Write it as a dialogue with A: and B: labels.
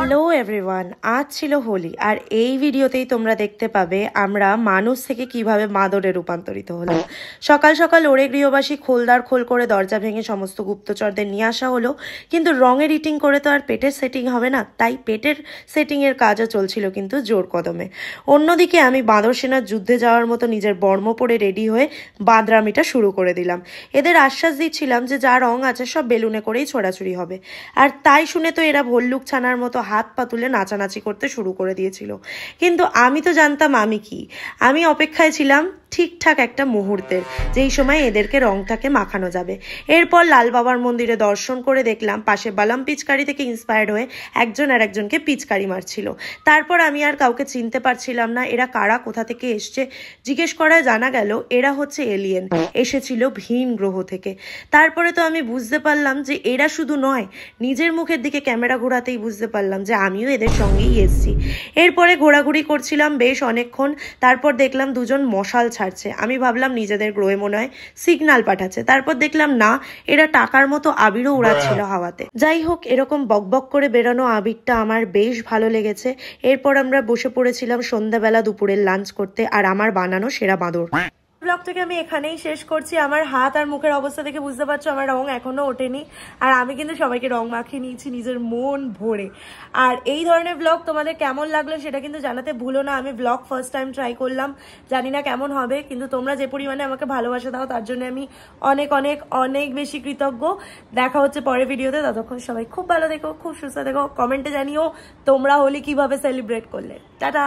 A: Hello everyone, আজ ছিল হোলি আর এই ভিডিওতেই তোমরা দেখতে পাবে আমরা মানুষ থেকে কিভাবে মাদরে রূপান্তরিত হলো। সকাল সকাল ওরে গৃহবাসী খোলদার খোল করে দরজা ভেঙে সমস্ত গুপ্তচরদের নিয়ে আসা হলো, কিন্তু রঙের ইটিং করে তো আর পেটের সেটিং হবে না, তাই পেটের সেটিংয়ের কাজও চলছিল কিন্তু জোর কদমে। অন্যদিকে আমি বাঁদর সেনার যুদ্ধে যাওয়ার মতো নিজের বর্ম পরে রেডি হয়ে বাঁদরামিটা শুরু করে দিলাম। এদের আশ্বাস দিচ্ছিলাম যে যা রং আছে সব বেলুনে করেই ছোড়াছুড়ি হবে, আর তাই শুনে তো এরা ভল্লুক ছানার মতো হাত পা তুলে নাচানাচি করতে শুরু করে দিয়েছিল। কিন্তু আমি তো জানতাম আমি কি, আমি অপেক্ষায় ছিলাম ঠিকঠাক একটা মুহূর্তের, যেই সময় এদেরকে রংটাকে মাখানো যাবে। এরপর লাল বাবার মন্দিরে দর্শন করে দেখলাম পাশে বালাম পিচকারি থেকে ইন্সপায়ার্ড হয়ে একজন আর একজনকে পিচকারি মারছিল। তারপর আমি আর কাউকে চিনতে পারছিলাম না, এরা কারা, কোথা থেকে এসছে। জিজ্ঞেস করায় জানা গেল এরা হচ্ছে এলিয়েন, এসেছিল ভিন গ্রহ থেকে। তারপরে তো আমি বুঝতে পারলাম যে এরা শুধু নয়, নিজের মুখের দিকে ক্যামেরা ঘোরাতেই বুঝতে পারলাম যে আমিও এদের সঙ্গেই এসছি। এরপরে ঘোরাঘুরি করছিলাম বেশ অনেকক্ষণ, তারপর দেখলাম দুজন মশাল ছাড়ছে। আমি ভাবলাম নিজেদের গ্রহে মনে হয় সিগন্যাল পাঠাচ্ছে, তারপর দেখলাম না, এরা টাকার মতো আবিরও উড়াচ্ছিল হাওয়াতে। যাই হোক, এরকম বকবক করে বেরোনো আবিরটা আমার বেশ ভালো লেগেছে। এরপর আমরা বসে পড়েছিলাম সন্ধ্যাবেলা দুপুরের লাঞ্চ করতে, আর আমার বানানো সেরা বাঁদর। ব্লগটাকে আমি এখানেই শেষ করছি। আমার হাত আর মুখের অবস্থা দেখে বুঝতে পারছো আমার রং এখনো ওঠেনি, আর আমি কিন্তু সবাইকে রং মাখিয়ে নিয়েছি নিজের মন ভরে। আর এই ধরনের ব্লগ তোমাদের কেমন লাগলো সেটা কিন্তু জানাতে ভুলো না। আমি ব্লগ ফার্স্ট টাইম ট্রাই করলাম, জানি না কেমন হবে, কিন্তু তোমরা যে পরিমাণে আমাকে ভালোবাসা দাও তার জন্য আমি অনেক অনেক অনেক বেশি কৃতজ্ঞ। দেখা হচ্ছে পরের ভিডিওতে, ততক্ষণ সবাই খুব ভালো থেকো, খুব সুস্থ থেকো। কমেন্টে জানিও তোমরা হোলি কিভাবে সেলিব্রেট করলে। টাটা।